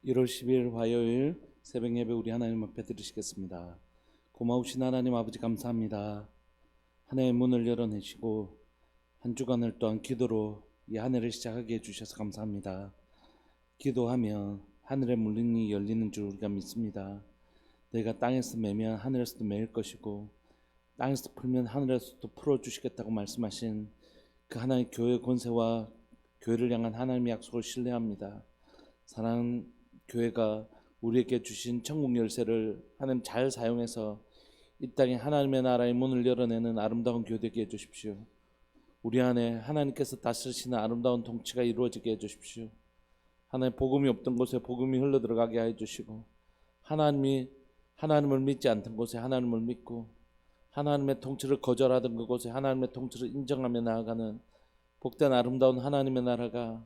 1월 10일 화요일 새벽 예배 우리 하나님 앞에 드리시겠습니다. 고마우신 하나님 아버지 감사합니다. 하나님의 문을 열어내시고 한 주간을 또한 기도로 이 한 해를 시작하게 해주셔서 감사합니다. 기도하면 하늘의 문이 열리는 줄 우리가 믿습니다. 내가 땅에서 매면 하늘에서도 매일 것이고 땅에서 풀면 하늘에서도 풀어주시겠다고 말씀하신 그 하나님의 교회 권세와 교회를 향한 하나님의 약속을 신뢰합니다. 사랑하는 교회가 우리에게 주신 천국 열쇠를 하나님 잘 사용해서 이 땅에 하나님의 나라의 문을 열어내는 아름다운 교회 되게 해주십시오. 우리 안에 하나님께서 다스리시는 아름다운 통치가 이루어지게 해주십시오. 하나님 복음이 없던 곳에 복음이 흘러들어가게 해주시고 하나님을 믿지 않던 곳에 하나님을 믿고 하나님의 통치를 거절하던 그곳에 하나님의 통치를 인정하며 나아가는 복된 아름다운 하나님의 나라가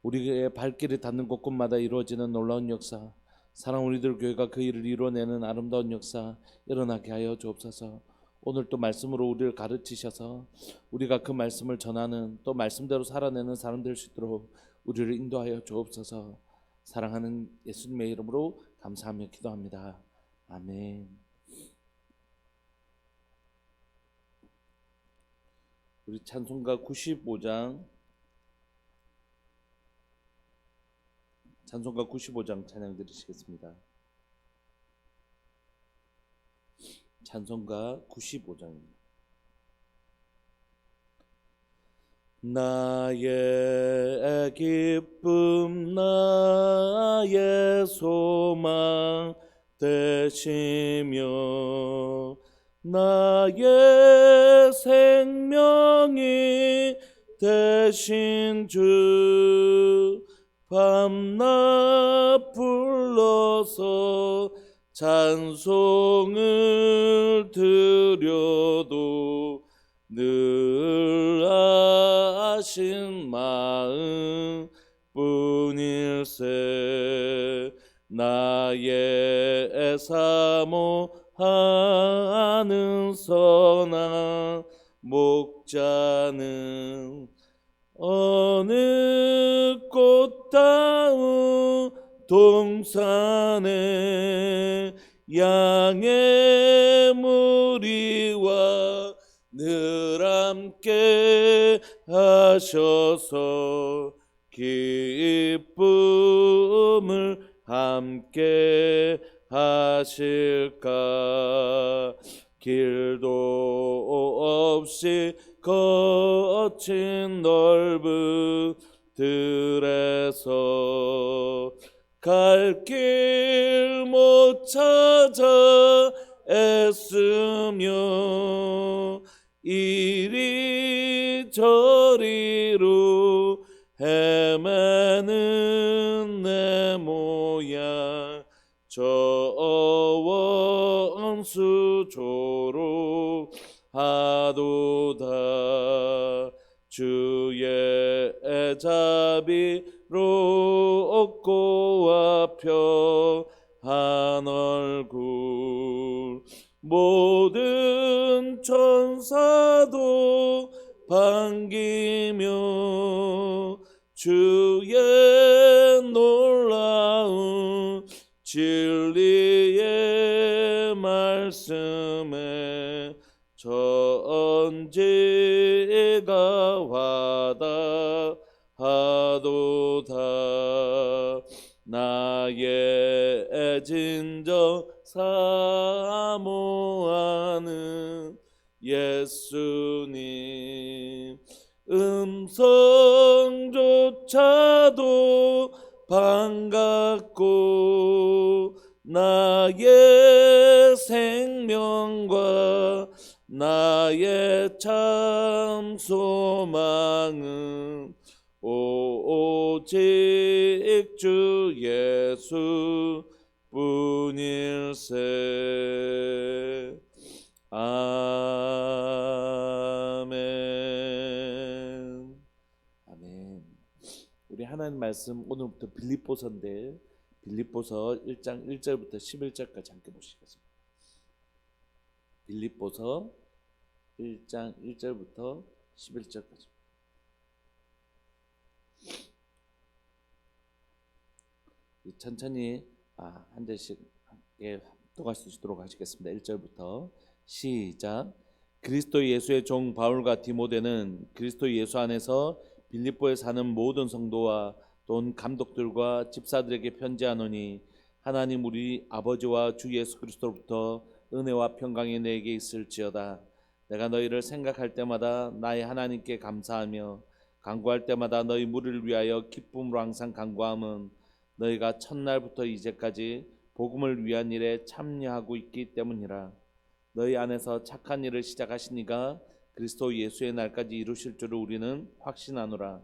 우리의 발길이 닿는 곳곳마다 이루어지는 놀라운 역사, 사랑 우리들 교회가 그 일을 이루어내는 아름다운 역사 일어나게 하여 주옵소서. 오늘 또 말씀으로 우리를 가르치셔서 우리가 그 말씀을 전하는 또 말씀대로 살아내는 사람 될 수 있도록 우리를 인도하여 주옵소서. 사랑하는 예수님의 이름으로 감사하며 기도합니다. 아멘. 우리 찬송가 95장 찬양 드리시겠습니다. 찬송가 95장입니다. 나의 기쁨 나의 소망 되시며 나의 생명이 되신 주 밤낮 불러서 찬송을 드려도 늘 아신 마음 뿐일세. 나의 사모하는 선한 목자는 어느 꽃다운 동산에 양의 무리와 늘 함께 하셔서 기쁨을 함께 하실까. 길도 없이 거친 넓은 들에서 갈 길 못 찾아 애쓰며 이리저리로 헤매는 내 모양 저 원수 조로하도다. 주의 자비롭고 편한 얼굴 모든 천사도 반기며 주의 놀라운 진리의 말씀에 전지가 와닿하도다. 나의 진정 사모하는 예수님 음성조차도 반갑고 나의 생명과 나의 참 소망은 오직 주 예수 뿐일세. 아멘. 아멘. 우리 하나님 말씀 오늘부터 빌립보서인데 빌립보서 1장 1절부터 11절까지 함께 보시겠습니다. 빌립보서 1장 1절부터 11절까지. 천천히 한 절씩 함께 합독할 수 있도록 하시겠습니다. 1절부터 시작. 그리스도 예수의 종 바울과 디모데는 그리스도 예수 안에서 빌립보에 사는 모든 성도와 또 감독들과 집사들에게 편지하노니 하나님 우리 아버지와 주 예수 그리스도로부터 은혜와 평강이 내게 있을지어다. 내가 너희를 생각할 때마다 나의 하나님께 감사하며 간구할 때마다 너희 무리를 위하여 기쁨으로 항상 간구함은 너희가 첫날부터 이제까지 복음을 위한 일에 참여하고 있기 때문이라. 너희 안에서 착한 일을 시작하시니가 그리스도 예수의 날까지 이루실 줄을 우리는 확신하노라.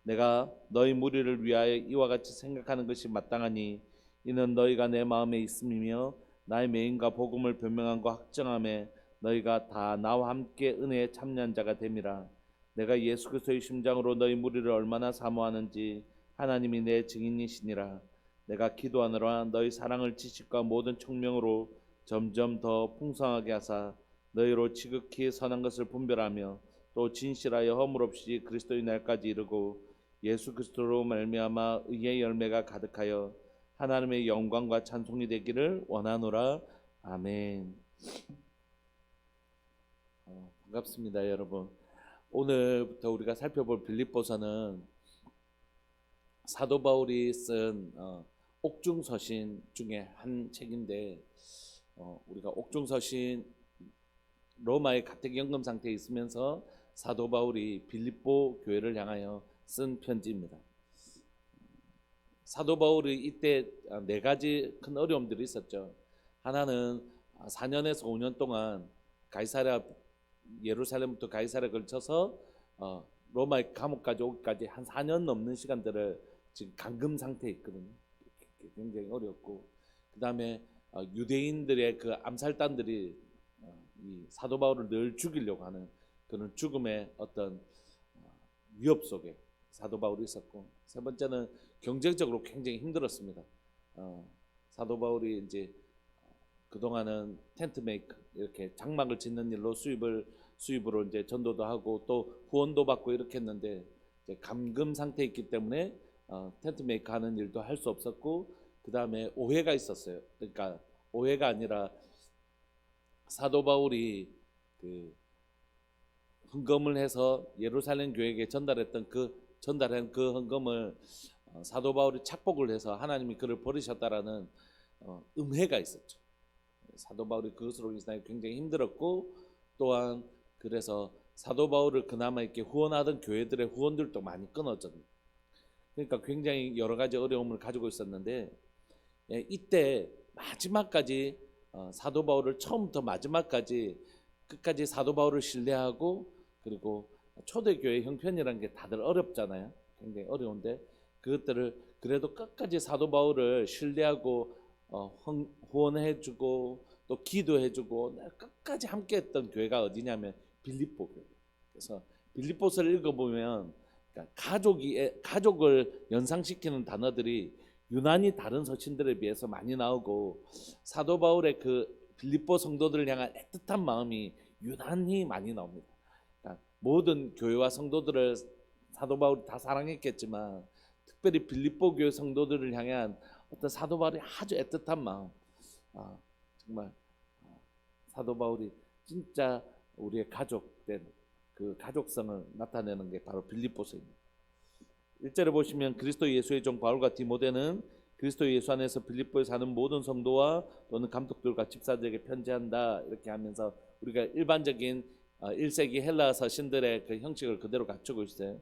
내가 너희 무리를 위하여 이와 같이 생각하는 것이 마땅하니 이는 너희가 내 마음에 있음이며 나의 메인과 복음을 변명함과 확정함에 너희가 다 나와 함께 은혜에 참여한 자가 됨이라. 내가 예수 그리스도의 심장으로 너희 무리를 얼마나 사모하는지 하나님이 내 증인이시니라. 내가 기도하노라. 너희 사랑을 지식과 모든 총명으로 점점 더 풍성하게 하사 너희로 지극히 선한 것을 분별하며 또 진실하여 허물 없이 그리스도의 날까지 이르고 예수 그리스도로 말미암아 의의 열매가 가득하여 하나님의 영광과 찬송이 되기를 원하노라. 아멘. 반갑습니다, 여러분. 오늘부터 우리가 살펴볼 빌립보서는 사도 바울이 쓴 옥중서신 중에 한 책인데 우리가 옥중서신 로마의 가택연금 상태에 있으면서 사도 바울이 빌립보 교회를 향하여 쓴 편지입니다. 사도 바울이 이때 네 가지 큰 어려움들이 있었죠. 하나는 4년에서 5년 동안 가이사랴 예루살렘부터 가이사랴에 걸쳐서 로마의 감옥까지 오기까지 한 4년 넘는 시간들을 지금 감금 상태에 있거든요. 굉장히 어렵고, 그 다음에 유대인들의 그 암살단들이 이 사도 바울을 늘 죽이려고 하는 그런 죽음의 어떤 위협 속에 사도 바울이 있었고, 세 번째는 경제적으로 굉장히 힘들었습니다. 사도 바울이 이제 그동안은 텐트 메이커 이렇게 장막을 짓는 일로 수입으로 이제 전도도 하고 또 후원도 받고 이렇게 했는데 이제 감금 상태에 있기 때문에 텐트 메이커 하는 일도 할 수 없었고, 그 다음에 오해가 있었어요. 그러니까 오해가 아니라 사도 바울이 그 헌금을 해서 예루살렘 교회에게 전달한 그 헌금을 사도 바울이 착복을 해서 하나님이 그를 버리셨다라는 음해가 있었죠. 사도 바울이 그것으로 인해서 굉장히 힘들었고, 또한 그래서 사도 바울을 그나마 이렇게 후원하던 교회들의 후원들도 많이 끊어졌어요. 그러니까 굉장히 여러 가지 어려움을 가지고 있었는데, 이때 마지막까지 사도 바울을 처음부터 마지막까지 끝까지 사도 바울을 신뢰하고, 그리고 초대교회 형편이라는 게 다들 어렵잖아요. 굉장히 어려운데 그것들을 그래도 끝까지 사도 바울을 신뢰하고 후원해주고 또 기도해주고 끝까지 함께했던 교회가 어디냐면 빌립보 교회. 그래서 빌립보서를 읽어보면 그러니까 가족을 연상시키는 단어들이 유난히 다른 서신들에 비해서 많이 나오고, 사도 바울의 그 빌립보 성도들을 향한 애틋한 마음이 유난히 많이 나옵니다. 그러니까 모든 교회와 성도들을 사도 바울이 다 사랑했겠지만 특별히 빌립보 교회 성도들을 향한 어떤 사도 바울의 아주 애틋한 마음, 정말 사도 바울이 진짜 우리의 가족된 그 가족성을 나타내는 게 바로 빌립보서입니다. 1절에 보시면 그리스도 예수의 종 바울과 디모데는 그리스도 예수 안에서 빌립보에 사는 모든 성도와 또는 감독들과 집사들에게 편지한다, 이렇게 하면서 우리가 일반적인 1세기 헬라 서신들의 그 형식을 그대로 갖추고 있어요.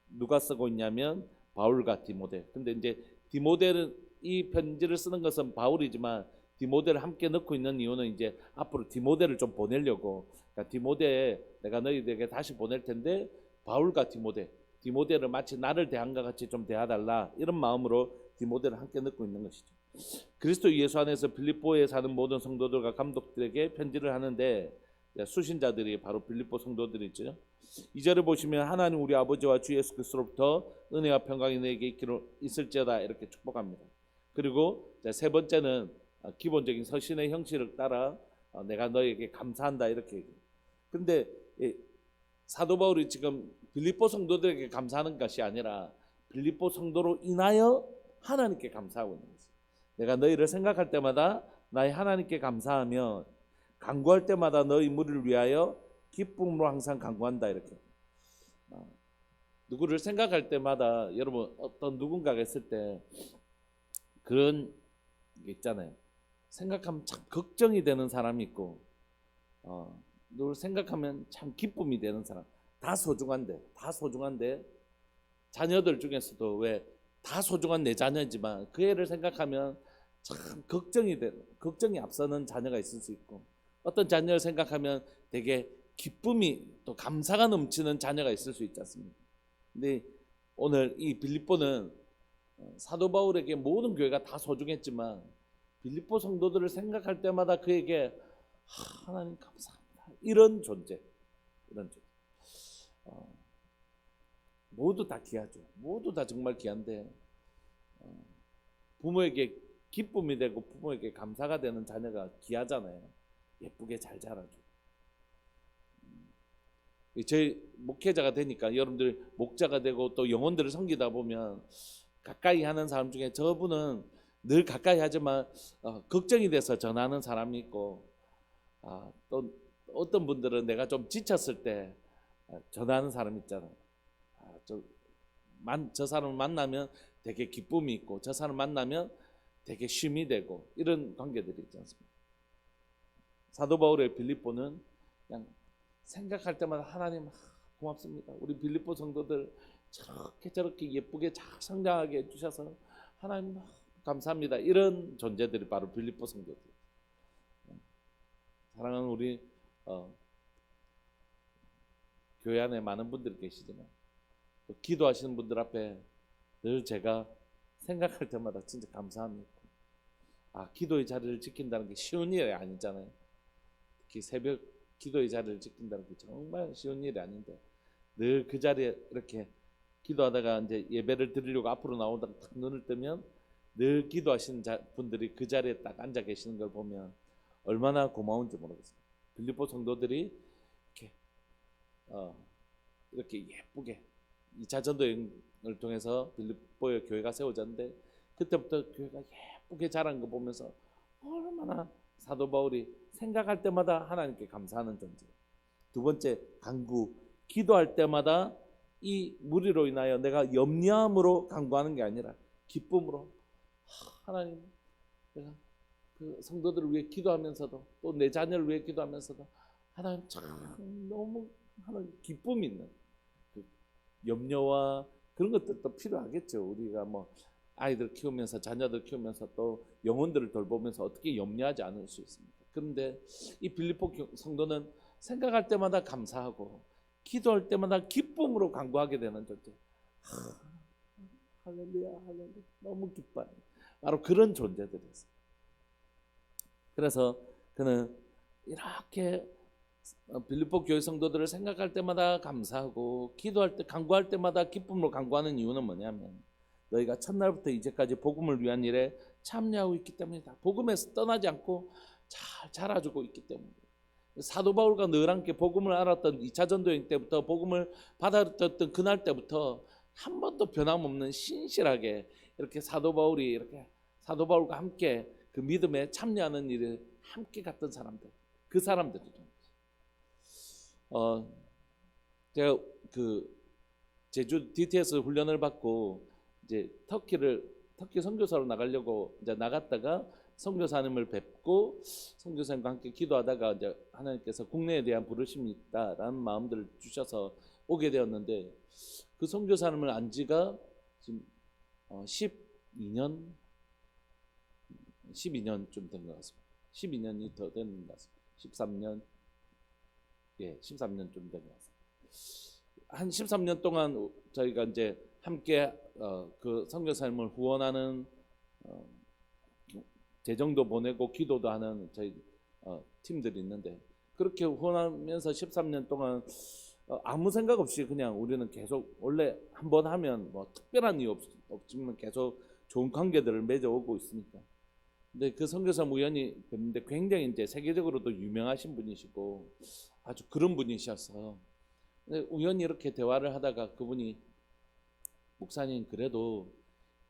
누가 쓰고 있냐면 바울과 디모데. 근데 이제 디모데는 이 편지를 쓰는 것은 바울이지만 디모데를 함께 넣고 있는 이유는 이제 앞으로 디모데를 좀 보내려고, 그러니까 디모데 내가 너희들에게 다시 보낼 텐데 바울과 디모데를 마치 나를 대한 것 같이 좀 대해달라, 이런 마음으로 디모데를 함께 넣고 있는 것이죠. 그리스도 예수 안에서 빌립보에 사는 모든 성도들과 감독들에게 편지를 하는데 수신자들이 바로 빌립보 성도들이죠. 2절을 보시면 하나님 우리 아버지와 주 예수 그리스도로부터 은혜와 평강이 내게 있을지어다, 이렇게 축복합니다. 그리고 세 번째는 기본적인 서신의 형식을 따라 내가 너에게 감사한다, 이렇게 얘기해요. 근데 사도 바울이 지금 빌립보 성도들에게 감사하는 것이 아니라 빌립보 성도로 인하여 하나님께 감사하고 있는 거죠. 내가 너희를 생각할 때마다 나의 하나님께 감사하며 간구할 때마다 너희 무리를 위하여 기쁨으로 항상 간구한다. 이렇게 누구를 생각할 때마다 여러분 어떤 누군가가 있을 때 그런 게 있잖아요. 생각하면 참 걱정이 되는 사람이 있고 누구를 생각하면 참 기쁨이 되는 사람. 다 소중한데 자녀들 중에서도 왜 다 소중한 내 자녀지만 그 애를 생각하면 참 걱정이 앞서는 자녀가 있을 수 있고 어떤 자녀를 생각하면 되게 기쁨이 또 감사가 넘치는 자녀가 있을 수 있지 않습니까? 근데 오늘 이 빌립보는 사도 바울에게 모든 교회가 다 소중했지만 빌립보 성도들을 생각할 때마다 그에게 하나님 감사합니다. 이런 존재. 모두 다 귀하죠. 모두 다 정말 귀한데 부모에게 기쁨이 되고 부모에게 감사가 되는 자녀가 귀하잖아요. 예쁘게 잘 자라죠. 저희 목회자가 되니까 여러분들 목자가 되고 또 영혼들을 섬기다 보면 가까이 하는 사람 중에 저분은 늘 가까이 하지만 걱정이 돼서 전하는 사람이 있고 또 어떤 분들은 내가 좀 지쳤을 때 전하는 사람 있잖아요. 저 사람을 만나면 되게 기쁨이 있고 저 사람 만나면 되게 쉼이 되고 이런 관계들이 있지 않습니까? 사도 바울의 빌립보는 그냥 생각할 때마다 하나님 고맙습니다. 우리 빌립보 성도들 저렇게 예쁘게 잘 성장하게 해주셔서 하나님 감사합니다. 이런 존재들이 바로 빌립보 성도들. 사랑하는 우리 교회 안에 많은 분들이 계시지만 또 기도하시는 분들 앞에 늘 제가 생각할 때마다 진짜 감사합니다. 기도의 자리를 지킨다는 게 쉬운 일이 아니잖아요. 특히 새벽 기도의 자리를 지킨다는 게 정말 쉬운 일이 아닌데 늘 그 자리에 이렇게 기도하다가 이제 예배를 드리려고 앞으로 나오다가 딱 눈을 뜨면 늘 기도하시는 분들이 그 자리에 딱 앉아 계시는 걸 보면 얼마나 고마운지 모르겠어요. 빌립보 성도들이 이렇게 예쁘게 2차 전도여행을 통해서 빌립보의 교회가 세워졌는데 그때부터 교회가 예쁘게 자란 거 보면서 얼마나 사도 바울이 생각할 때마다 하나님께 감사하는 존재. 두 번째, 간구. 기도할 때마다 이 무리로 인하여 내가 염려함으로 간구하는 게 아니라 기쁨으로 하나님 내가 그 성도들을 위해 기도하면서도 또 내 자녀를 위해 기도하면서도 하나님 참 너무 하나님 기쁨이 있는 그 염려와 그런 것들도 필요하겠죠. 우리가 뭐 아이들 키우면서 자녀들 키우면서 또 영혼들을 돌보면서 어떻게 염려하지 않을 수 있습니까? 그런데 이 빌립보 성도는 생각할 때마다 감사하고 기도할 때마다 기쁨으로 간구하게 되는 존재. 할렐루야 너무 기뻐요. 바로 그런 존재들이었어요. 그래서 그는 이렇게 빌립보 교회 성도들을 생각할 때마다 감사하고 기도할 때 간구할 때마다 기쁨으로 간구하는 이유는 뭐냐면 너희가 첫날부터 이제까지 복음을 위한 일에 참여하고 있기 때문이다. 복음에서 떠나지 않고 잘 자라주고 있기 때문이다. 사도 바울과 늘 함께 복음을 알았던 2차 전도여행 때부터 복음을 받아들였던 그날 때부터 한 번도 변함없는 신실하게 이렇게 사도 바울과 함께 그 믿음에 참여하는 일을 함께 갔던 사람들, 그 사람들이죠. 제가 그 제주 DTS 훈련을 받고 이제 터키 선교사로 나가려고 이제 나갔다가 선교사님을 뵙고 선교사님과 함께 기도하다가 이제 하나님께서 국내에 대한 부르심이 있다라는 마음들을 주셔서 오게 되었는데 그 선교사님을 안 지가 지금 12년쯤 된 것 같습니다. 12년이 더 된 것 같습니다. 13년쯤 된 것 같습니다. 한 13년 동안 저희가 이제 함께 그 선교사님을 후원하는 재정도 보내고 기도도 하는 저희 팀들이 있는데 그렇게 후원하면서 13년 동안 아무 생각 없이 그냥 우리는 계속 원래 한번 하면 뭐 특별한 이유 없지만 계속 좋은 관계들을 맺어오고 있으니까. 근데 그 선교사 우연히 뵀는데 굉장히 이제 세계적으로도 유명하신 분이시고 아주 그런 분이셔서 우연히 이렇게 대화를 하다가 그분이 목사님 그래도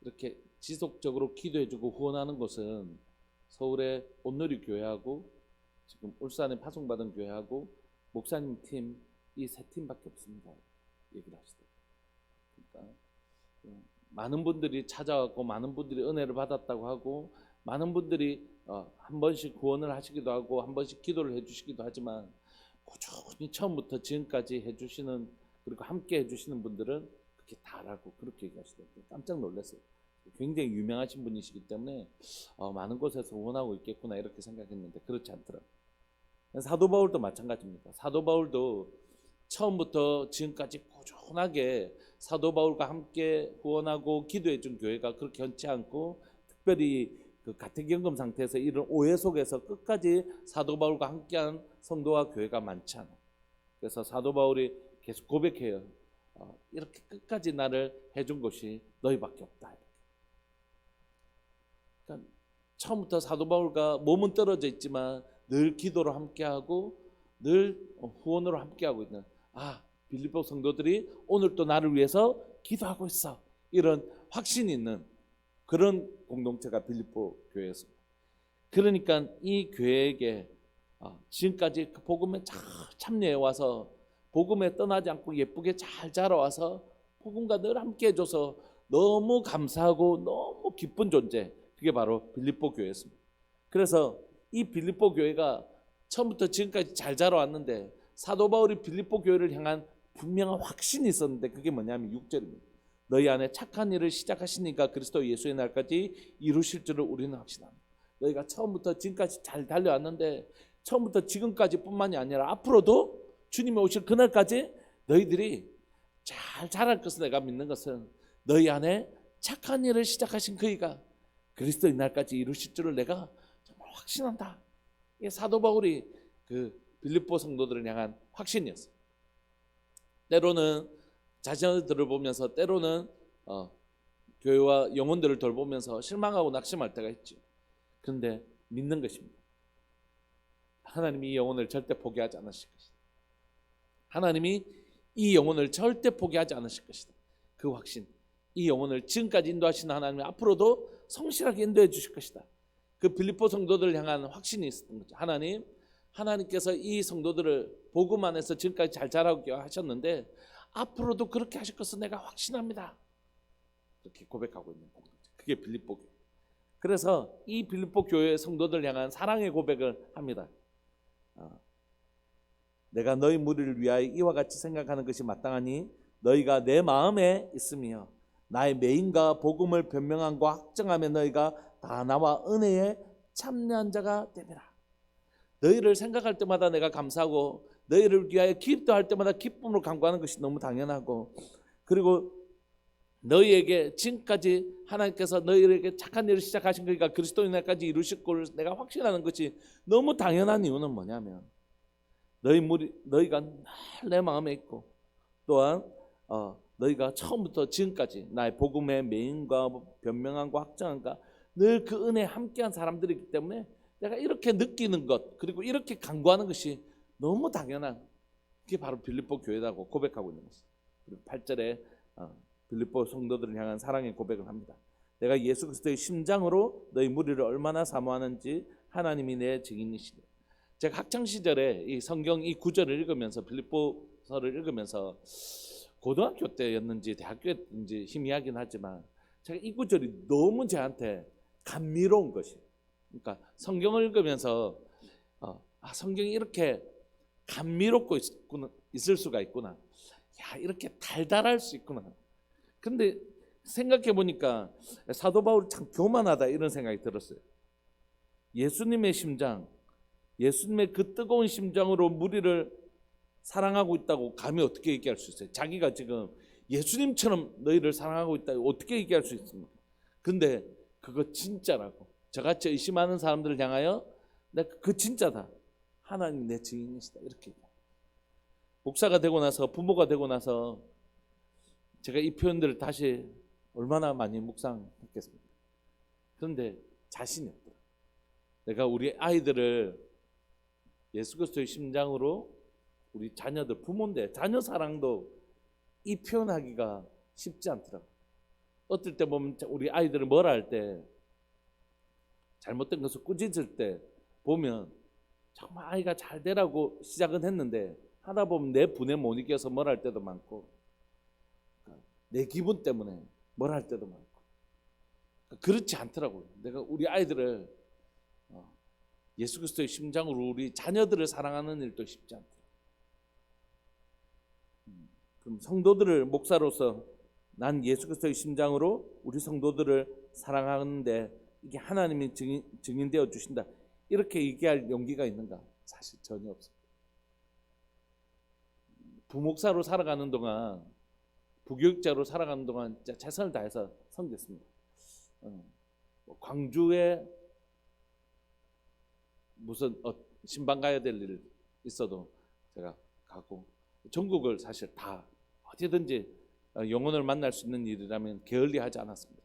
이렇게 지속적으로 기도해주고 후원하는 곳은 서울의 온누리 교회하고 지금 울산에 파송받은 교회하고 목사님 팀 이 세 팀밖에 없습니다. 얘기를 하시더라고요. 그러니까 많은 분들이 찾아왔고 많은 분들이 은혜를 받았다고 하고 많은 분들이 한 번씩 구원을 하시기도 하고 한 번씩 기도를 해주시기도 하지만 꾸준히 처음부터 지금까지 해주시는 그리고 함께 해주시는 분들은 그렇게 다라고 그렇게 얘기하시더라고요. 깜짝 놀랐어요. 굉장히 유명하신 분이시기 때문에 많은 곳에서 후원하고 있겠구나 이렇게 생각했는데 그렇지 않더라고요. 사도 바울도 마찬가지입니다. 사도 바울도 처음부터 지금까지 꾸준하게 사도 바울과 함께 후원하고 기도해 준 교회가 그렇게 흔치 않고 특별히 그 가택연금 상태에서 이런 오해 속에서 끝까지 사도 바울과 함께한 성도와 교회가 많지 않아요. 그래서 사도 바울이 계속 고백해요. 이렇게 끝까지 나를 해준 것이 너희밖에 없다. 그러니까 처음부터 사도 바울과 몸은 떨어져 있지만 늘 기도로 함께하고 늘 후원으로 함께하고 있는 빌립보 성도들이 오늘 또 나를 위해서 기도하고 있어. 이런 확신이 있는 그런 공동체가 빌립보 교회였습니다. 그러니까 이 교회에게 지금까지 그 복음에 잘 참여해 와서 복음에 떠나지 않고 예쁘게 잘 자라와서 복음과 늘 함께 해줘서 너무 감사하고 너무 기쁜 존재, 그게 바로 빌립보 교회였습니다. 그래서 이 빌립보 교회가 처음부터 지금까지 잘 자라왔는데 사도 바울이 빌립보 교회를 향한 분명한 확신이 있었는데 그게 뭐냐면 6절입니다. 너희 안에 착한 일을 시작하시니까 그리스도 예수의 날까지 이루실 줄을 우리는 확신합니다. 너희가 처음부터 지금까지 잘 달려왔는데 처음부터 지금까지 뿐만이 아니라 앞으로도 주님이 오실 그날까지 너희들이 잘 자랄 것을 내가 믿는 것은 너희 안에 착한 일을 시작하신 그이가 그리스도의 날까지 이루실 줄을 내가 정말 확신한다. 이게 사도 바울이 그 빌립보 성도들을 향한 확신이었어요. 때로는 자신을 돌보면서 때로는 교회와 영혼들을 돌보면서 실망하고 낙심할 때가 있죠. 그런데 믿는 것입니다. 하나님이 이 영혼을 절대 포기하지 않으실 것이다. 하나님이 이 영혼을 절대 포기하지 않으실 것이다. 그 확신, 이 영혼을 지금까지 인도하시는 하나님이 앞으로도 성실하게 인도해 주실 것이다. 그 빌립보 성도들을 향한 확신이 있었던 거죠. 하나님께서 이 성도들을 복음 안에서 지금까지 잘 자라게 하셨는데 앞으로도 그렇게 하실 것을 내가 확신합니다. 그렇게 고백하고 있는 공동체. 그게 빌립보 교회. 그래서 이 빌립보 교회 성도들 향한 사랑의 고백을 합니다. 내가 너희 무리를 위하여 이와 같이 생각하는 것이 마땅하니 너희가 내 마음에 있으며 나의 메인과 복음을 변명함과 확정하며 너희가 다 나와 은혜에 참여한 자가 되리라. 너희를 생각할 때마다 내가 감사하고 너희를 위하여 기도할 때마다 기쁨으로 간구하는 것이 너무 당연하고 그리고 너희에게 지금까지 하나님께서 너희에게 착한 일을 시작하신 거니까 그리스도의 날까지 이루실 걸 내가 확신하는 것이 너무 당연한 이유는 뭐냐면 너희가 늘 내 마음에 있고 또한 너희가 처음부터 지금까지 나의 복음의 메인과 변명함과 확정함과 늘 그 은혜에 함께한 사람들이기 때문에 내가 이렇게 느끼는 것 그리고 이렇게 간구하는 것이 너무 당연한 그게 바로 빌립보 교회라고 고백하고 있는 것입니다. 그리고 8절에 빌립보 성도들을 향한 사랑의 고백을 합니다. 내가 예수 그리스도의 심장으로 너희 무리를 얼마나 사모하는지 하나님이 내 증인이시니. 제가 학창 시절에 이 성경 이 구절을 읽으면서 빌립보서를 읽으면서 고등학교 때였는지 대학교였는지 희미하긴 하지만 제가 이 구절이 너무 저한테 감미로운 것이. 그러니까 성경을 읽으면서 성경이 이렇게 감미롭고 있을 수가 있구나. 야, 이렇게 달달할 수 있구나. 근데 생각해 보니까 사도 바울이 참 교만하다 이런 생각이 들었어요. 예수님의 심장, 예수님의 그 뜨거운 심장으로 무리를 사랑하고 있다고 감히 어떻게 얘기할 수 있어요? 자기가 지금 예수님처럼 너희를 사랑하고 있다고 어떻게 얘기할 수 있습니까? 근데 그거 진짜라고. 저같이 의심하는 사람들을 향하여 내가 그 진짜다. 하나님 내 증인이시다. 이렇게. 목사가 되고 나서 부모가 되고 나서 제가 이 표현들을 다시 얼마나 많이 묵상했겠습니까? 그런데 자신이 없더라. 내가 우리 아이들을 예수 그리스도의 심장으로 우리 자녀들 부모인데 자녀 사랑도 이 표현하기가 쉽지 않더라고요. 어떨 때 보면 우리 아이들을 뭐라 할 때, 잘못된 것을 꾸짖을 때 보면 정말 아이가 잘 되라고 시작은 했는데 하다 보면 내 분에 못 이겨서 뭐라 할 때도 많고, 내 기분 때문에 뭐라 할 때도 많고. 그렇지 않더라고요. 내가 우리 아이들을 예수 그리스도의 심장으로 우리 자녀들을 사랑하는 일도 쉽지 않더라고요. 그럼 성도들을 목사로서 난 예수 그리스도의 심장으로 우리 성도들을 사랑하는데 이게 하나님이 증인되어 주신다, 이렇게 얘기할 용기가 있는가? 사실 전혀 없습니다. 부목사로 살아가는 동안, 부교육자로 살아가는 동안 진짜 최선을 다해서 섬겼습니다. 광주에 무슨 신방 가야 될 일 있어도 제가 가고, 전국을 사실 다 어디든지 영혼을 만날 수 있는 일이라면 게을리하지 않았습니다.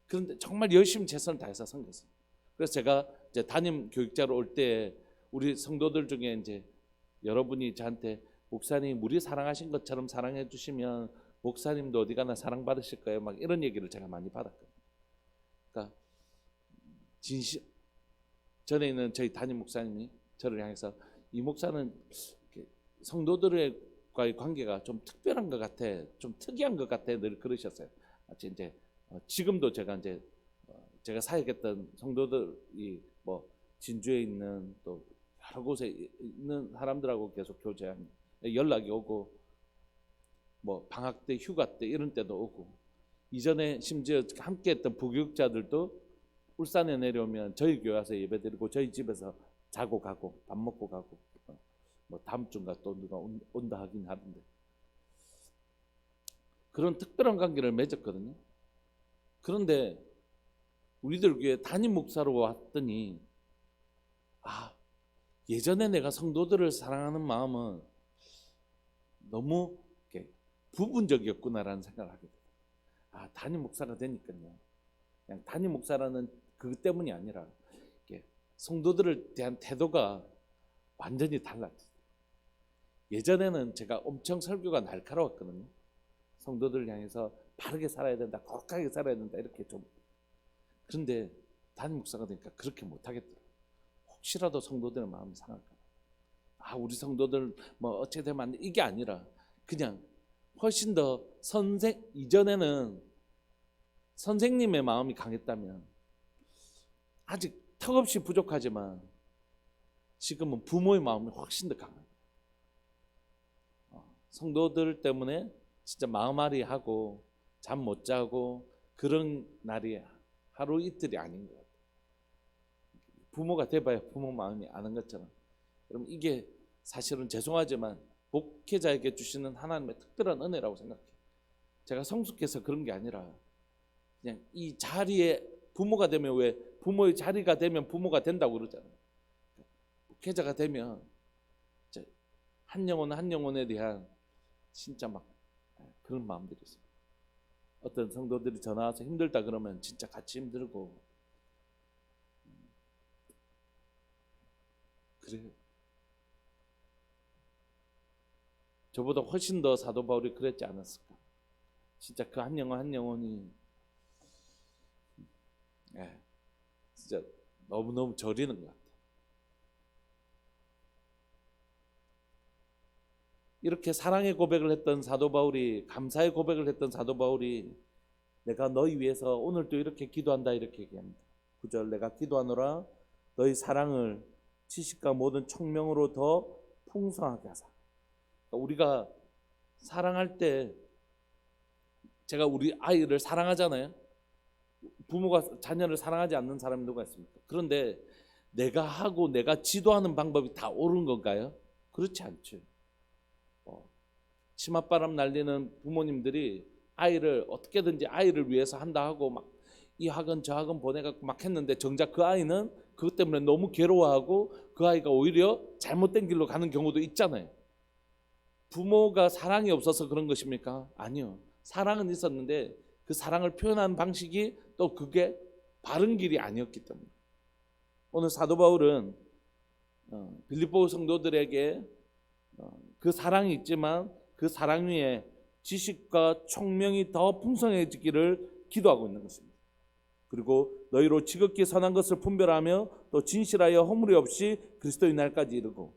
그런데 정말 열심히 최선을 다해서 섬겼어요. 그래서 제가 이제 담임 교육자로 올 때 우리 성도들 중에 이제 여러분이 저한테 목사님 우리 사랑하신 것처럼 사랑해 주시면 목사님도 어디 가나 사랑받으실 거예요, 막 이런 얘기를 제가 많이 받았거든요. 그러니까 전에 있는 저희 담임 목사님이 저를 향해서 이 목사는 성도들과의 관계가 좀 특별한 것 같아, 좀 특이한 것 같아, 늘 그러셨어요. 이제 지금도 제가 이제 제가 사역했던 성도들이 뭐 진주에 있는 또 여러 곳에 있는 사람들하고 계속 교제하는 연락이 오고, 뭐 방학 때 휴가 때 이런 때도 오고, 이전에 심지어 함께했던 부교육자들도 울산에 내려오면 저희 교회 와서 예배드리고 저희 집에서 자고 가고 밥 먹고 가고, 뭐 다음 주인가 또 누가 온다 하긴 하는데 그런 특별한 관계를 맺었거든요. 그런데 우리들 교회 담임 목사로 왔더니 예전에 내가 성도들을 사랑하는 마음은 너무 부분적이었구나라는 생각을 하게 돼요. 담임 목사가 되니까요, 그냥 담임 목사라는 그 때문이 아니라 성도들을 대한 태도가 완전히 달랐어요. 예전에는 제가 엄청 설교가 날카로웠거든요. 성도들 향해서 바르게 살아야 된다, 거룩하게 살아야 된다, 이렇게 좀. 그런데 담임 목사가 되니까 그렇게 못하겠더라고요. 혹시라도 성도들의 마음이 상할까 봐. 우리 성도들 뭐 어떻게 되면 안 돼, 이게 아니라 그냥 훨씬 더 이전에는 선생님의 마음이 강했다면 아직 턱없이 부족하지만 지금은 부모의 마음이 훨씬 더 강해요. 성도들 때문에 진짜 마음앓이 하고 잠 못 자고 그런 날이 하루 이틀이 아닌 것 같아요. 부모가 돼봐야 부모 마음이 아는 것처럼. 여러분, 이게 사실은 죄송하지만 목회자에게 주시는 하나님의 특별한 은혜라고 생각해요. 제가 성숙해서 그런 게 아니라 그냥 이 자리에 부모가 되면, 왜 부모의 자리가 되면 부모가 된다고 그러잖아요. 목회자가 되면 한 영혼 한 영혼에 대한 진짜 막 그런 마음들이 있어요. 어떤 성도들이 전화 와서 힘들다 그러면 진짜 같이 힘들고 그래요. 저보다 훨씬 더 사도 바울이 그랬지 않았을까. 진짜 그 한 영혼 한 영혼이 진짜 너무너무 저리는 것 같아요. 이렇게 사랑의 고백을 했던 사도 바울이, 감사의 고백을 했던 사도 바울이 내가 너희 위해서 오늘도 이렇게 기도한다, 이렇게 얘기합니다. 9절, 내가 기도하노라 너희 사랑을 지식과 모든 총명으로 더 풍성하게 하사. 우리가 사랑할 때, 제가 우리 아이를 사랑하잖아요. 부모가 자녀를 사랑하지 않는 사람이 누가 있습니까? 그런데 내가 하고 내가 지도하는 방법이 다 옳은 건가요? 그렇지 않죠. 치맛바람 날리는 부모님들이 아이를 어떻게든지 아이를 위해서 한다 하고 막 이 학원 저 학원 보내갖고 막 했는데 정작 그 아이는 그것 때문에 너무 괴로워하고 그 아이가 오히려 잘못된 길로 가는 경우도 있잖아요. 부모가 사랑이 없어서 그런 것입니까? 아니요. 사랑은 있었는데 그 사랑을 표현하는 방식이 또 그게 바른 길이 아니었기 때문에. 오늘 사도 바울은 빌립보 성도들에게 그 사랑이 있지만 그 사랑 위에 지식과 총명이 더 풍성해지기를 기도하고 있는 것입니다. 그리고 너희로 지극히 선한 것을 분별하며 또 진실하여 허물이 없이 그리스도의 날까지 이르고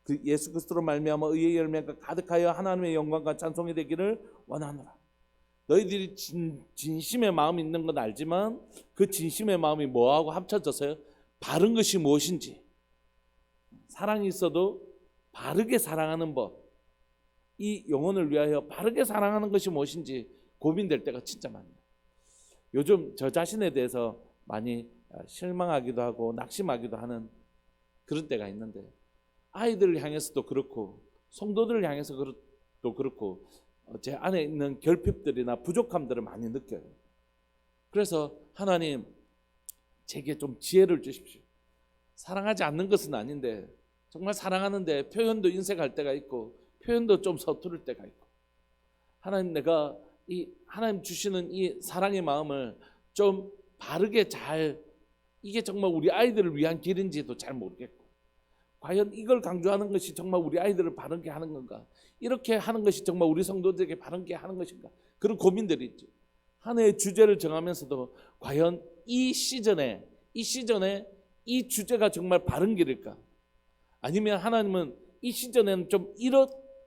그 예수 그리스도로 말미암아 의의 열매가 가득하여 하나님의 영광과 찬송이 되기를 원하노라. 너희들이 진심의 마음이 있는 건 알지만 그 진심의 마음이 뭐하고 합쳐져서요? 바른 것이 무엇인지, 사랑이 있어도 바르게 사랑하는 법, 이 영혼을 위하여 바르게 사랑하는 것이 무엇인지 고민될 때가 진짜 많아요. 요즘 저 자신에 대해서 많이 실망하기도 하고 낙심하기도 하는 그런 때가 있는데, 아이들을 향해서도 그렇고 성도들을 향해서도 그렇고 제 안에 있는 결핍들이나 부족함들을 많이 느껴요. 그래서 하나님, 제게 좀 지혜를 주십시오. 사랑하지 않는 것은 아닌데 정말 사랑하는데 표현도 인색할 때가 있고 표현도 좀 서투를 때가 있고, 하나님, 내가 이 하나님 주시는 이 사랑의 마음을 좀 바르게 잘, 이게 정말 우리 아이들을 위한 길인지도 잘 모르겠고, 과연 이걸 강조하는 것이 정말 우리 아이들을 바르게 하는 건가, 이렇게 하는 것이 정말 우리 성도들에게 바르게 하는 것인가, 그런 고민들이 있죠. 한 해의 주제를 정하면서도 과연 이 시즌에 이 주제가 정말 바른 길일까, 아니면 하나님은 이 시즌에는 좀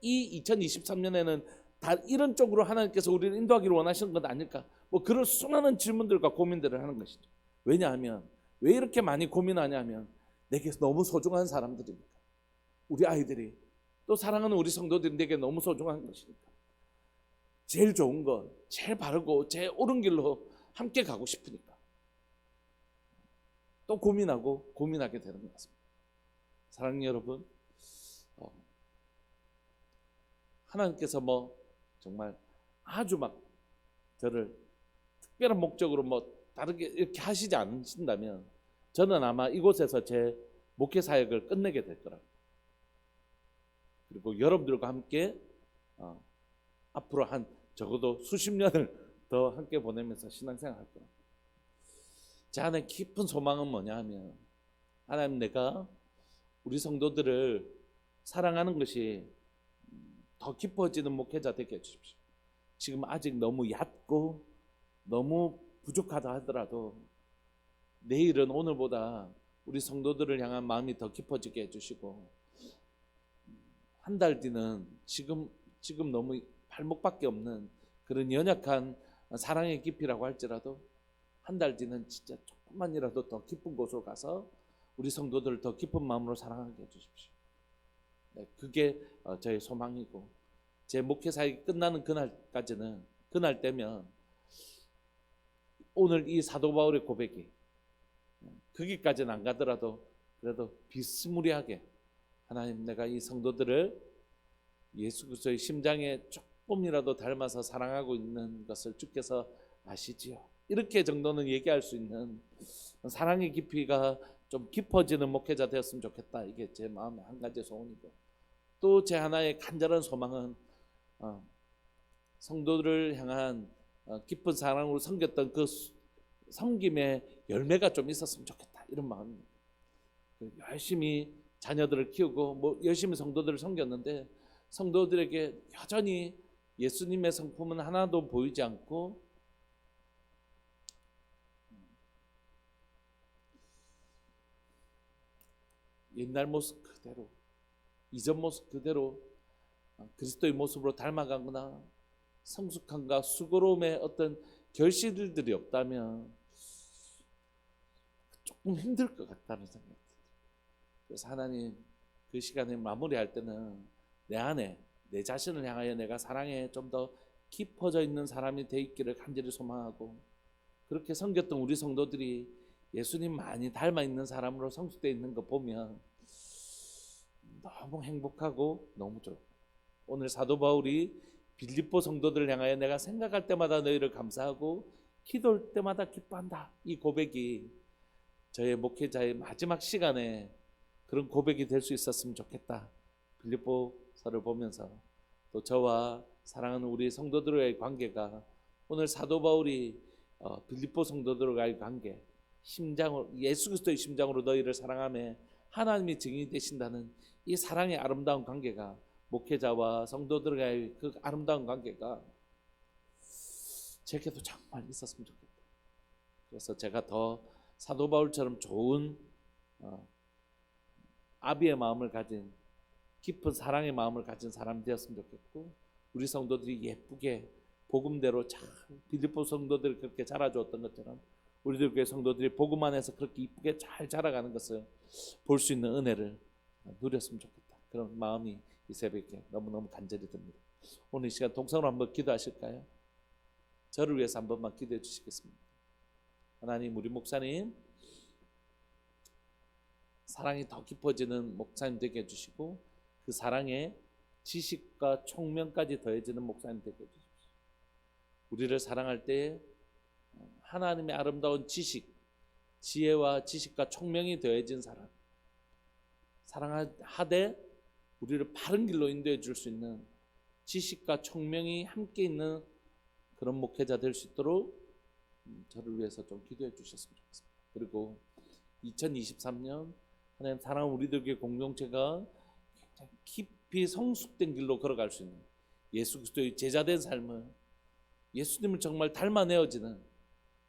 이 2023년에는 다 이런 쪽으로 하나님께서 우리를 인도하기를 원하시는 것 아닐까, 뭐 그런 수많은 질문들과 고민들을 하는 것이죠. 왜냐하면, 왜 이렇게 많이 고민하냐면 내게 너무 소중한 사람들이니까, 우리 아이들이, 또 사랑하는 우리 성도들이 내게 너무 소중한 것이니까, 제일 좋은 것, 제일 바르고 제일 옳은 길로 함께 가고 싶으니까 또 고민하게 되는 것 같습니다. 사랑하는 여러분, 하나님께서 뭐 정말 아주 막 저를 특별한 목적으로 뭐 다르게 이렇게 하시지 않으신다면 저는 아마 이곳에서 제 목회 사역을 끝내게 될 거라고, 그리고 여러분들과 함께 앞으로 한 적어도 수십 년을 더 함께 보내면서 신앙생활 할 거라고. 제 안에 깊은 소망은 뭐냐 하면, 하나님, 내가 우리 성도들을 사랑하는 것이 더 깊어지는 목회자 되게 해주십시오. 지금 아직 너무 얕고 너무 부족하다 하더라도 내일은 오늘보다 우리 성도들을 향한 마음이 더 깊어지게 해주시고, 한 달 뒤는 지금 너무 발목밖에 없는 그런 연약한 사랑의 깊이라고 할지라도 한 달 뒤는 진짜 조금만이라도 더 깊은 곳으로 가서 우리 성도들을 더 깊은 마음으로 사랑하게 해주십시오. 네, 그게 저의 소망이고, 제 목회 사역이 끝나는 그날 때면 오늘 이 사도 바울의 고백이 거기까지는 안 가더라도 그래도 비스무리하게, 하나님, 내가 이 성도들을 예수 그리스도의 심장에 조금이라도 닮아서 사랑하고 있는 것을 주께서 아시지요, 이렇게 정도는 얘기할 수 있는 사랑의 깊이가 좀 깊어지는 목회자 되었으면 좋겠다. 이게 제 마음의 한 가지 소원이고, 또 제 하나의 간절한 소망은 성도들을 향한 깊은 사랑으로 섬겼던 그 섬김의 열매가 좀 있었으면 좋겠다, 이런 마음입니다. 열심히 자녀들을 키우고 뭐 열심히 성도들을 섬겼는데 성도들에게 여전히 예수님의 성품은 하나도 보이지 않고 옛날 모습 그대로, 이전 모습 그대로 그리스도의 모습으로 닮아가거나 성숙함과 수고로움의 어떤 결실들이 없다면 조금 힘들 것 같다는 생각이 들어요. 그래서 하나님, 그 시간에 마무리할 때는 내 안에, 내 자신을 향하여 내가 사랑에 좀 더 깊어져 있는 사람이 돼 있기를 간절히 소망하고, 그렇게 섬겼던 우리 성도들이 예수님 많이 닮아 있는 사람으로 성숙되어 있는 거 보면 너무 행복하고 너무 좋아요. 오늘 사도 바울이 빌립보 성도들을 향하여 내가 생각할 때마다 너희를 감사하고 기도할 때마다 기뻐한다, 이 고백이 저의 목회자의 마지막 시간에 그런 고백이 될 수 있었으면 좋겠다. 빌립보서를 보면서 또 저와 사랑하는 우리 성도들과의 관계가 오늘 사도 바울이 빌립보 성도들과의 관계, 심장으로, 예수 그리스도의 심장으로 너희를 사랑하며 하나님이 증인이 되신다는 이 사랑의 아름다운 관계가 목회자와 성도들과의 그 아름다운 관계가 제게도 정말 있었으면 좋겠다. 그래서 제가 더 사도 바울처럼 좋은 아비의 마음을 가진, 깊은 사랑의 마음을 가진 사람이 되었으면 좋겠고, 우리 성도들이 예쁘게 복음대로 잘 빌립보 성도들이 그렇게 자라주었던 것처럼 우리들 교회 성도들이 복음 안에서 그렇게 이쁘게 잘 자라가는 것을 볼 수 있는 은혜를 누렸으면 좋겠다. 그런 마음이 이 새벽에 너무너무 간절히 듭니다. 오늘 이 시간 동성으로 한번 기도하실까요? 저를 위해서 한 번만 기도해 주시겠습니다. 하나님, 우리 목사님 사랑이 더 깊어지는 목사님 되게 해주시고, 그 사랑에 지식과 총명까지 더해지는 목사님 되게 해주십시오. 우리를 사랑할 때 하나님의 아름다운 지식, 지혜와 지식과 총명이 더해진 사랑, 사랑하되 우리를 바른 길로 인도해 줄 수 있는 지식과 총명이 함께 있는 그런 목회자 될 수 있도록 저를 위해서 좀 기도해 주셨으면 좋겠습니다. 그리고 2023년 하나님 사랑하는 우리들 교회 공동체가 굉장히 깊이 성숙된 길로 걸어갈 수 있는, 예수 그리스도의 제자된 삶을, 예수님을 정말 닮아내어지는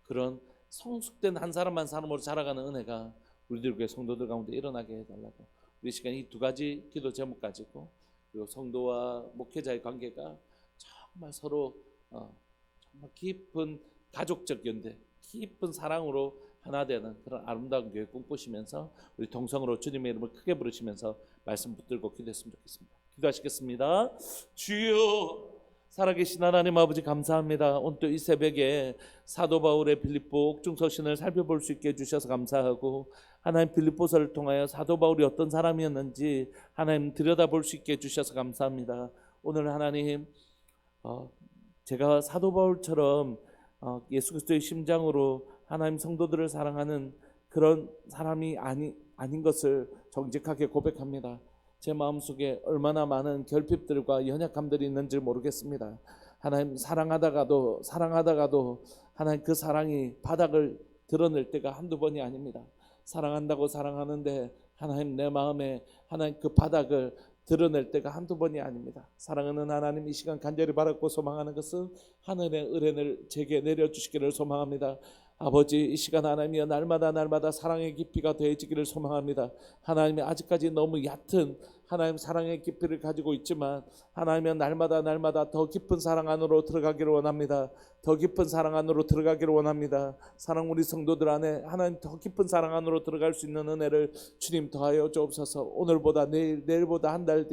그런 성숙된 한 사람 한 사람으로 자라가는 은혜가 우리들 교회 성도들 가운데 일어나게 해달라고, 우리 시간 이 두 가지 기도 제목 가지고, 그리고 성도와 목회자의 관계가 정말 서로 정말 깊은 가족적 연대, 깊은 사랑으로 하나 되는 그런 아름다운 교회 꿈꾸시면서 우리 동성으로 주님의 이름을 크게 부르시면서 말씀 붙들고 기도했으면 좋겠습니다. 기도하시겠습니다. 주여, 살아계신 하나님 아버지 감사합니다. 오늘 또 이 새벽에 사도 바울의 빌립보 옥중 서신을 살펴볼 수 있게 해주셔서 감사하고, 하나님 빌립보서를 통하여 사도 바울이 어떤 사람이었는지 하나님 들여다볼 수 있게 해주셔서 감사합니다. 오늘 하나님 제가 사도 바울처럼 예수 그리스도의 심장으로 하나님 성도들을 사랑하는 그런 사람이 아닌 것을 정직하게 고백합니다. 제 마음속에 얼마나 많은 결핍들과 연약함들이 있는지 모르겠습니다. 하나님 사랑하다가도 하나님 그 사랑이 바닥을 드러낼 때가 한두 번이 아닙니다. 사랑한다고 사랑하는데 하나님 내 마음에 하나님 그 바닥을 드러낼 때가 한두 번이 아닙니다. 사랑하는 하나님, 이 시간 간절히 바라고 소망하는 것은 하늘의 은혜를 제게 내려주시기를 소망합니다. 아버지, 이 시간 하나님이여 날마다 사랑의 깊이가 더해지기를 소망합니다. 하나님이 아직까지 너무 얕은 하나님 사랑의 깊이를 가지고 있지만 하나님은 날마다 더 깊은 사랑 안으로 들어가기를 원합니다. 더 깊은 사랑 안으로 들어가기를 원합니다. 사랑 우리 성도들 안에 하나님 더 깊은 사랑 안으로 들어갈 수 있는 은혜를 주님 더하여 주옵소서. 오늘보다 내일보다 한 달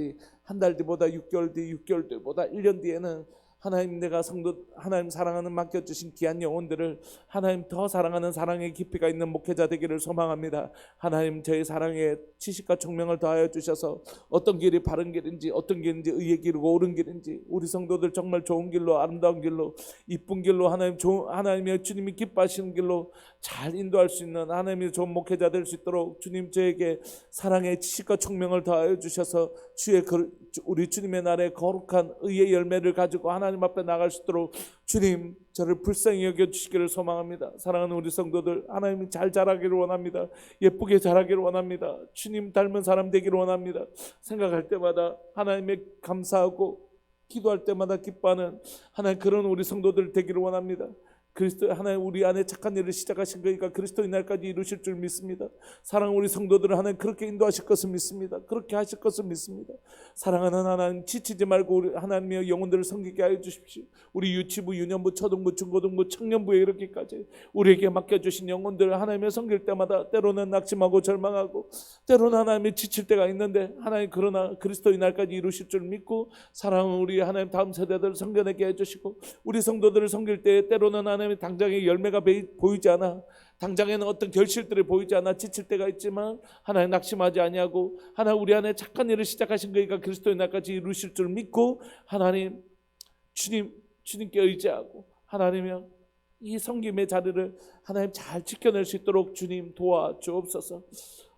뒤보다 6개월 뒤보다 1년 뒤에는 하나님, 내가 성도 하나님 사랑하는 맡겨주신 귀한 영혼들을 하나님 더 사랑하는 사랑의 깊이가 있는 목회자 되기를 소망합니다. 하나님, 저희 사랑에 지식과 총명을 더하여 주셔서 어떤 길이 바른 길인지, 어떤 길인지 의의 길이고 옳은 길인지, 우리 성도들 정말 좋은 길로, 아름다운 길로, 이쁜 길로, 하나님의 주님이 기뻐하시는 길로 잘 인도할 수 있는 하나님의 좋은 목회자 될 수 있도록 주님 저에게 사랑의 지식과 총명을 더하여 주셔서 우리 주님의 날에 거룩한 의의 열매를 가지고 하나님 앞에 나갈 수 있도록 주님 저를 불쌍히 여겨주시기를 소망합니다. 사랑하는 우리 성도들, 하나님이 잘 자라기를 원합니다. 예쁘게 자라기를 원합니다. 주님 닮은 사람 되기를 원합니다. 생각할 때마다 하나님의 감사하고 기도할 때마다 기뻐하는 하나님 그런 우리 성도들 되기를 원합니다. 그리스도 하나님 우리 안에 착한 일을 시작하신 거니까 그리스도의 날까지 이루실 줄 믿습니다. 사랑하는 우리 성도들을 하나님 그렇게 인도하실 것을 믿습니다. 그렇게 하실 것을 믿습니다. 사랑하는 하나님, 지치지 말고 우리 하나님의 영혼들을 섬기게 하여 주십시오. 우리 유치부, 유년부, 초등부, 중고등부, 청년부에 이렇게까지 우리에게 맡겨주신 영혼들을 하나님의 섬길 때마다 때로는 낙심하고 절망하고 때로는 하나님이 지칠 때가 있는데 하나님 그러나 그리스도의 날까지 이루실 줄 믿고 사랑하는 우리 하나님 다음 세대들을 섬겨내게 해주시고, 우리 성도들을 섬길 때 때로는 하나님 당장의 열매가 보이지 않아, 당장에는 어떤 결실들이 보이지 않아 지칠 때가 있지만 하나님 낙심하지 아니하고 하나님 우리 안에 착한 일을 시작하신 거니까 그리스도의 날까지 이루실 줄 믿고 하나님 주님께 의지하고 하나님의 이 섬김의 자리를 하나님 잘 지켜낼 수 있도록 주님 도와주옵소서.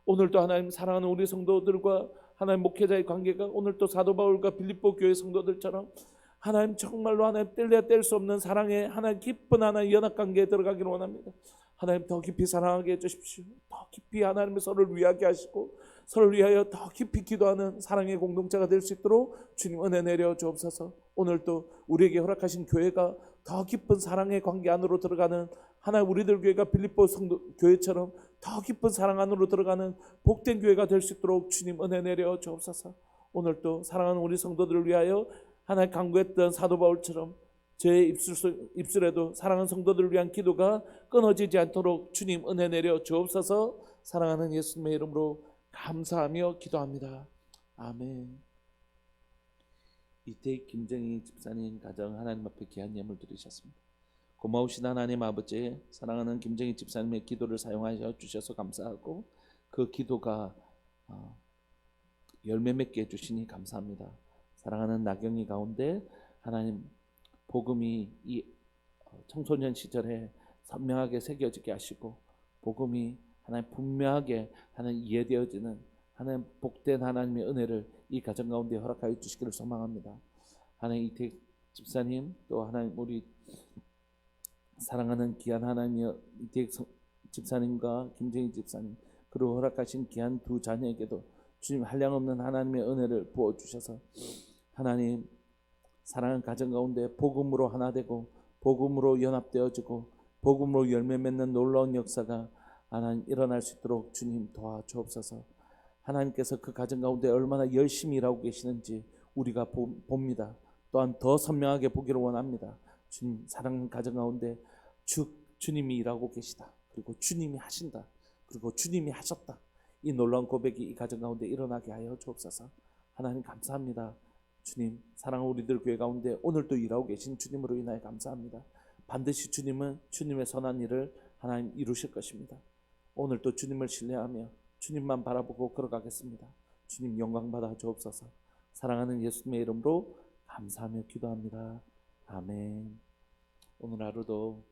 오늘도 하나님 사랑하는 우리 성도들과 하나님 목회자의 관계가 오늘도 사도 바울과 빌립보 교회 성도들처럼 하나님 정말로 하나님 뗄래야 뗄 수 없는 사랑의 하나님 깊은 하나님 연합관계에 들어가기를 원합니다. 하나님 더 깊이 사랑하게 해주십시오. 더 깊이 하나님의 서로를 위하게 하시고 서로를 위하여 더 깊이 기도하는 사랑의 공동체가 될 수 있도록 주님 은혜 내려 주옵소서. 오늘도 우리에게 허락하신 교회가 더 깊은 사랑의 관계 안으로 들어가는, 하나님 우리들 교회가 빌립보 성도 교회처럼 더 깊은 사랑 안으로 들어가는 복된 교회가 될 수 있도록 주님 은혜 내려 주옵소서. 오늘도 사랑하는 우리 성도들을 위하여 하나님 간구했던 사도 바울처럼 제 입술에도 사랑하는 성도들을 위한 기도가 끊어지지 않도록 주님 은혜 내려 주옵소서. 사랑하는 예수님의 이름으로 감사하며 기도합니다. 아멘. 이태익 김정희 집사님 가정 하나님 앞에 귀한 예물 드리셨습니다. 고마우신 하나님 아버지, 사랑하는 김정희 집사님의 기도를 사용하여 주셔서 감사하고 그 기도가 열매 맺게 해주시니 감사합니다. 사랑하는 나경이 가운데 하나님 복음이 이 청소년 시절에 선명하게 새겨지게 하시고 복음이 하나님 분명하게 하나님 이해되어지는 하나님 복된 하나님의 은혜를 이 가정 가운데 허락하여 주시기를 소망합니다. 하나님 이태익 집사님 또 하나님 우리 사랑하는 귀한 하나님의 이태익 집사님과 김정희 집사님 그리고 허락하신 귀한 두 자녀에게도 주님 한량없는 하나님의 은혜를 부어주셔서 하나님 사랑하는 가정 가운데 복음으로 하나 되고 복음으로 연합되어지고 복음으로 열매 맺는 놀라운 역사가 하나님 일어날 수 있도록 주님 도와주옵소서. 하나님께서 그 가정 가운데 얼마나 열심히 일하고 계시는지 우리가 봅니다. 또한 더 선명하게 보기를 원합니다. 주님 사랑하는 가정 가운데 주님이 일하고 계시다. 그리고 주님이 하신다. 그리고 주님이 하셨다. 이 놀라운 고백이 이 가정 가운데 일어나게 하여 주옵소서. 하나님 감사합니다. 주님 사랑하는 우리들 교회 가운데 오늘도 일하고 계신 주님으로 인하여 감사합니다. 반드시 주님은 주님의 선한 일을 하나님 이루실 것입니다. 오늘도 주님을 신뢰하며 주님만 바라보고 걸어가겠습니다. 주님 영광 받아 주옵소서. 사랑하는 예수님의 이름으로 감사하며 기도합니다. 아멘. 오늘 하루도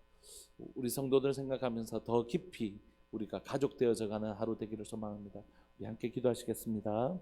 우리 성도들 생각하면서 더 깊이 우리가 가족 되어져 가는 하루 되기를 소망합니다. 우리 함께 기도하시겠습니다.